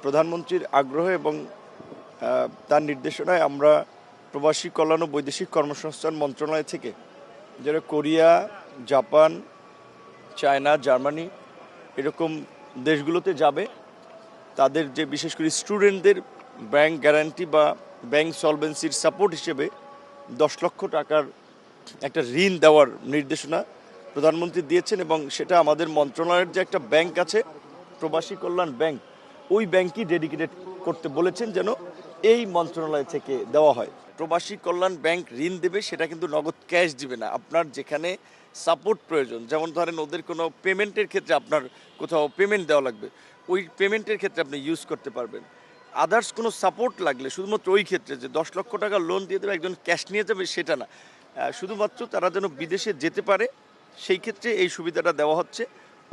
প্রধানমন্ত্রীর আগ্রহ এবং তার নির্দেশনায় আমরা প্রবাসী কল্যাণ ও বৈদেশিক কর্মসংস্থান মন্ত্রণালয় থেকে যারা কোরিয়া, জাপান, চায়না, জার্মানি এরকম দেশগুলোতে যাবে, তাদের যে বিশেষ করে স্টুডেন্টদের ব্যাংক গ্যারান্টি বা ব্যাংক সলভেন্সির সাপোর্ট হিসেবে 10 লক্ষ টাকার একটা ঋণ দেওয়ার নির্দেশনা প্রধানমন্ত্রী দিয়েছেন। এবং সেটা আমাদের মন্ত্রণালয়ের যে একটা ব্যাংক আছে, প্রবাসী কল্যাণ ব্যাংক, ওই ব্যাংকই ডেডিকেটেড করতে বলেছেন যেন এই মন্ত্রণালয় থেকে দেওয়া হয়। প্রবাসী কল্যাণ ব্যাংক ঋণ দেবে, সেটা কিন্তু নগদ ক্যাশ দিবে না। আপনার যেখানে সাপোর্ট প্রয়োজন, যেমন ধরেন ওদের কোনো পেমেন্টের ক্ষেত্রে আপনার কোথাও পেমেন্ট দেওয়া লাগবে, ওই পেমেন্টের ক্ষেত্রে আপনি ইউজ করতে পারবেন। আদার্স কোনো সাপোর্ট লাগলে শুধুমাত্র ওই ক্ষেত্রে যে 10 লক্ষ টাকা লোন দিয়ে দেবে, একজন ক্যাশ নিয়ে যাবে সেটা না, শুধুমাত্র তারা যেন বিদেশে যেতে পারে সেই ক্ষেত্রে এই সুবিধাটা দেওয়া হচ্ছে।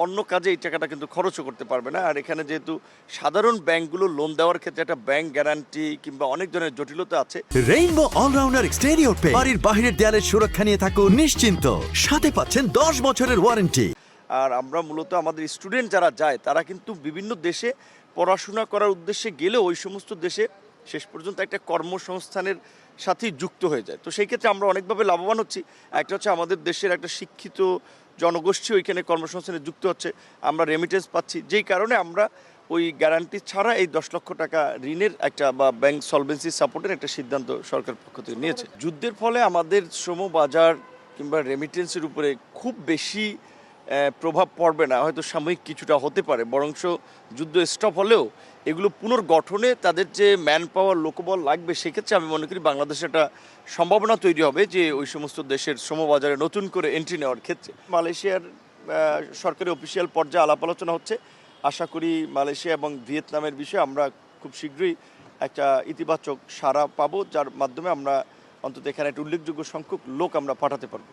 অন্য কাজে এই টাকাটা কিন্তু খরচও করতে পারবে না। আর এখানে যেহেতু সাধারণ ব্যাংকগুলো লোন দেওয়ার ক্ষেত্রে একটা ব্যাংক গ্যারান্টি কিংবা অনেক ধরনের জটিলতা আছে। রেইনবো অলরাউন্ডার এক্সটেরিয়র পেইন্ট বাড়ির বাহিরের দেয়ালের সুরক্ষা নিয়ে থাকুন নিশ্চিন্ত, সাথে পাচ্ছেন 10 বছরের ওয়ারেন্টি। আর আমরা মূলত আমাদের স্টুডেন্ট যারা যায় তারা কিন্তু বিভিন্ন দেশে পড়াশোনা করার উদ্দেশ্যে গেলেও ওই সমস্ত দেশে শেষ পর্যন্ত একটা কর্মসংস্থানের সাথেই যুক্ত হয়ে যায়। তো সেই ক্ষেত্রে আমরা অনেকভাবে লাভবান হচ্ছি। একটা হচ্ছে আমাদের দেশের একটা শিক্ষিত জনগোষ্ঠী ওইখানে কর্মসংস্থানে যুক্ত হচ্ছে, আমরা রেমিটেন্স পাচ্ছি, যেই কারণে আমরা ওই গ্যারান্টি ছাড়া এই 10 লক্ষ টাকা ঋণের একটা বা ব্যাংক সলভেন্সি সাপোর্টের একটা সিদ্ধান্ত সরকার পক্ষ থেকে নিয়েছে। যুদ্ধের ফলে আমাদের শ্রমবাজার কিংবা রেমিটেন্সের উপরে খুব বেশি প্রভাব পড়বে না, হয়তো সাময়িক কিছুটা হতে পারে, বরঞ্চ যুদ্ধ স্টপ হলেও এগুলো পুনর্গঠনে তাদের যে ম্যান পাওয়ার, লোকবল লাগবে, সেক্ষেত্রে আমি মনে করি বাংলাদেশে একটা সম্ভাবনা তৈরি হবে যে ওই সমস্ত দেশের শ্রমবাজারে নতুন করে এন্ট্রি নেওয়ার ক্ষেত্রে। মালয়েশিয়ার সরকারি অফিসিয়াল পর্যায়ে আলাপ আলোচনা হচ্ছে। আশা করি মালয়েশিয়া এবং ভিয়েতনামের বিষয়ে আমরা খুব শীঘ্রই একটা ইতিবাচক সাড়া পাবো, যার মাধ্যমে আমরা অন্তত এখানে একটা উল্লেখযোগ্য সংখ্যক লোক আমরা পাঠাতে পারবো।